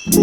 Good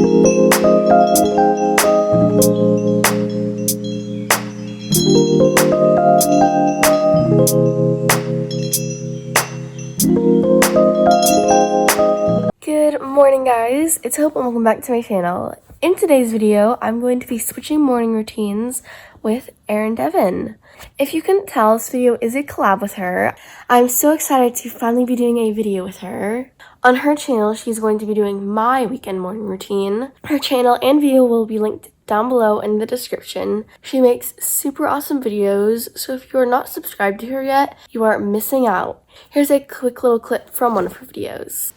morning, guys. It's Hope and welcome back to my channel. In today's video, I'm going to be switching morning routines with Erin Devon. If you couldn't tell, this video is a collab with her. I'm so excited to finally be doing a video with her. On her channel, she's going to be doing my weekend morning routine. Her channel and video will be linked down below in the description. She makes super awesome videos, so if you are not subscribed to her yet, you are missing out. Here's a quick little clip from one of her videos.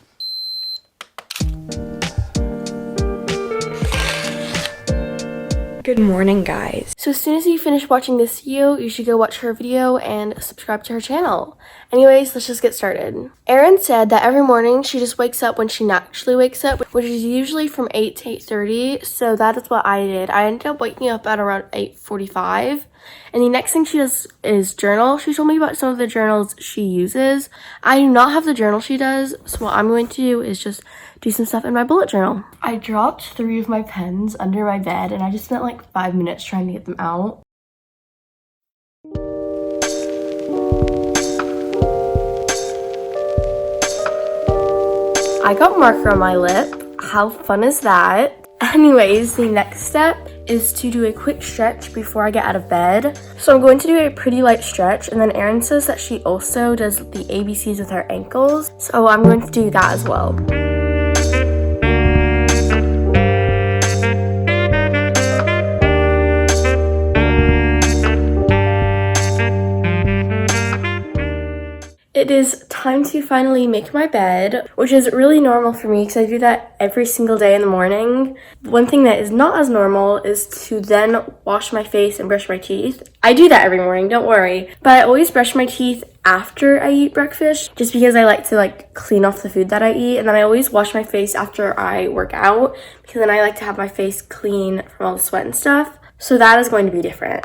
Good morning, guys. So as soon as you finish watching this video, you should go watch her video and subscribe to her channel. Anyways, let's just get started. Erin said that every morning she just wakes up when she naturally wakes up, which is usually from 8 to 8:30. So that is what I did. I ended up waking up at around 8:45. And the next thing she does is journal. She told me about some of the journals she uses. I do not have the journal she does, so what I'm going to do is just do some stuff in my bullet journal. I dropped 3 of my pens under my bed and I just spent like 5 minutes trying to get them out. I got marker on my lip. How fun is that? Anyways, the next step is to do a quick stretch before I get out of bed. So I'm going to do a pretty light stretch, and then Erin says that she also does the ABCs with her ankles. So I'm going to do that as well. It is time to finally make my bed, which is really normal for me because I do that every single day in the morning. One thing that is not as normal is to then wash my face and brush my teeth. I do that every morning, don't worry. But I always brush my teeth after I eat breakfast just because I like to clean off the food that I eat. And then I always wash my face after I work out because then I like to have my face clean from all the sweat and stuff. So that is going to be different.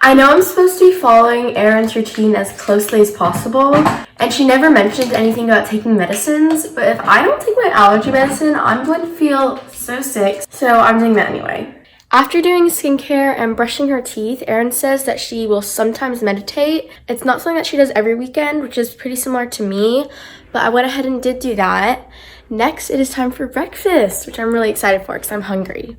I know I'm supposed to be following Erin's routine as closely as possible, and she never mentioned anything about taking medicines, but if I don't take my allergy medicine, I'm going to feel so sick, so I'm doing that anyway. After doing skincare and brushing her teeth, Erin says that she will sometimes meditate. It's not something that she does every weekend, which is pretty similar to me, but I went ahead and did do that. Next, it is time for breakfast, which I'm really excited for because I'm hungry.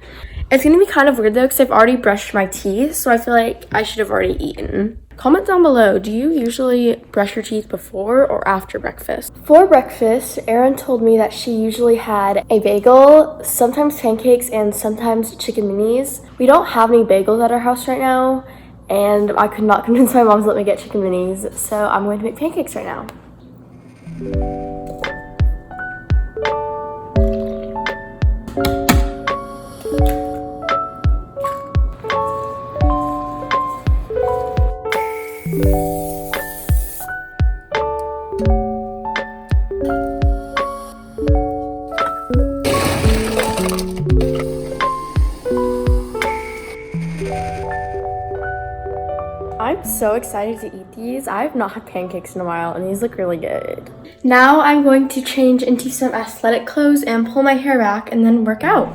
It's going to be kind of weird though because I've already brushed my teeth, so I feel like I should have already eaten. Comment down below, do you usually brush your teeth before or after breakfast? For breakfast, Erin told me that she usually had a bagel, sometimes pancakes, and sometimes chicken minis. We don't have any bagels at our house right now, and I could not convince my mom to let me get chicken minis, so I'm going to make pancakes right now. I'm so excited to eat these. I have not had pancakes in a while and these look really good. Now I'm going to change into some athletic clothes and pull my hair back and then work out.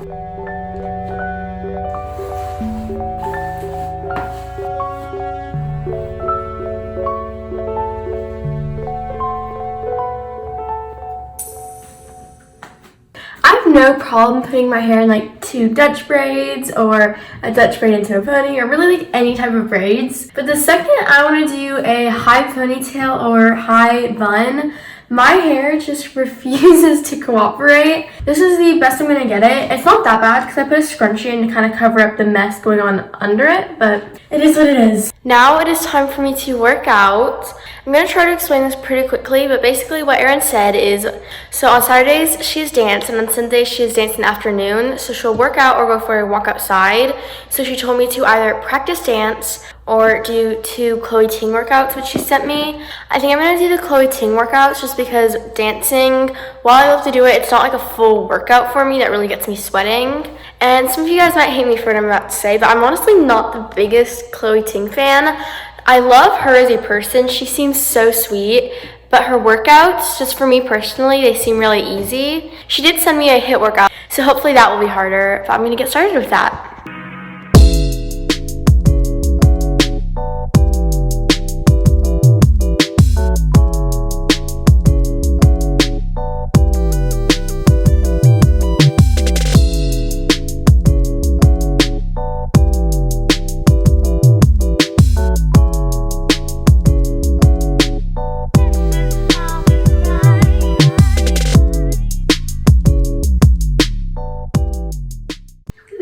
I have no problem putting my hair in 2 Dutch braids or a Dutch braid into a pony or really any type of braids. But the second I want to do a high ponytail or high bun, my hair just refuses to cooperate. This is the best I'm going to get it. It's not that bad because I put a scrunchie in to kind of cover up the mess going on under it, but it is what it is. Now it is time for me to work out. I'm going to try to explain this pretty quickly, but basically what Erin said is, so on Saturdays she has dance, and on Sundays she has dance in the afternoon, so she'll work out or go for a walk outside. So she told me to either practice dance or do 2 Chloe Ting workouts, which she sent me. I think I'm going to do the Chloe Ting workouts just because dancing, while I love to do it, it's not like a full workout for me that really gets me sweating. And some of you guys might hate me for what I'm about to say, but I'm honestly not the biggest Chloe Ting fan. I love her as a person. She seems so sweet, but her workouts, just for me personally, they seem really easy. She did send me a HIIT workout, so hopefully that will be harder, but I'm going to get started with that.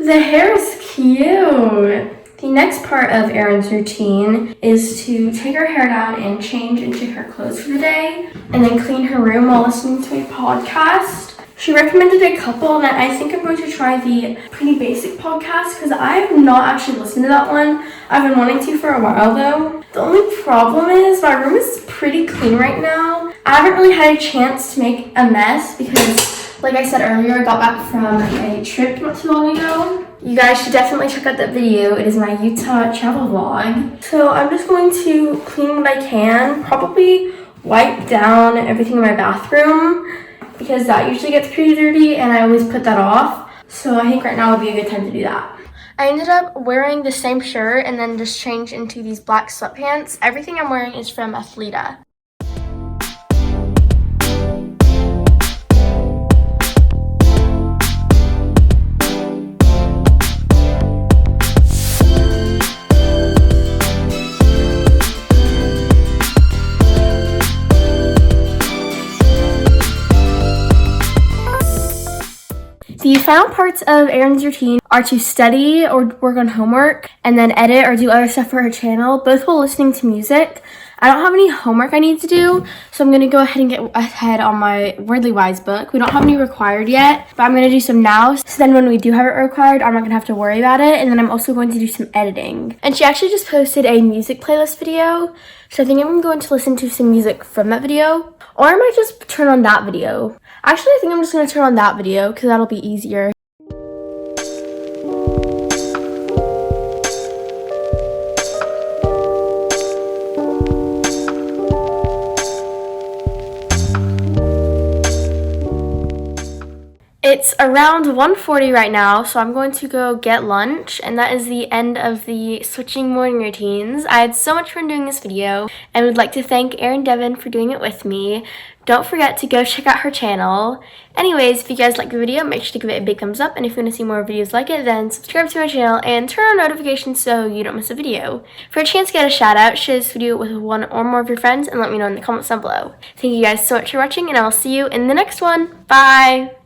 The hair is cute. The next part of Erin's routine is to take her hair down and change into her clothes for the day, and then clean her room while listening to a podcast. She recommended a couple, and I think I'm going to try the Pretty Basic podcast because I have not actually listened to that one. I've been wanting to for a while though. The only problem is my room is pretty clean right now. I haven't really had a chance to make a mess because, like I said earlier, I got back from a trip not too long ago. You guys should definitely check out that video. It is my Utah travel vlog. So I'm just going to clean what I can, probably wipe down everything in my bathroom because that usually gets pretty dirty and I always put that off. So I think right now would be a good time to do that. I ended up wearing the same shirt and then just changed into these black sweatpants. Everything I'm wearing is from Athleta. The final parts of Erin's routine are to study or work on homework and then edit or do other stuff for her channel, both while listening to music. I don't have any homework I need to do, so I'm going to go ahead and get ahead on my Wordly Wise book. We don't have any required yet, but I'm going to do some now, so then when we do have it required, I'm not going to have to worry about it, and then I'm also going to do some editing. And she actually just posted a music playlist video, so I think I'm going to listen to some music from that video, or I might just turn on that video. Actually, I think I'm just going to turn on that video because that'll be easier. It's around 1:40 right now, so I'm going to go get lunch, and that is the end of the switching morning routines. I had so much fun doing this video, and would like to thank Erin Devon for doing it with me. Don't forget to go check out her channel. Anyways, if you guys like the video, make sure to give it a big thumbs up, and if you want to see more videos like it, then subscribe to my channel and turn on notifications so you don't miss a video. For a chance to get a shout out, share this video with one or more of your friends and let me know in the comments down below. Thank you guys so much for watching, and I will see you in the next one. Bye!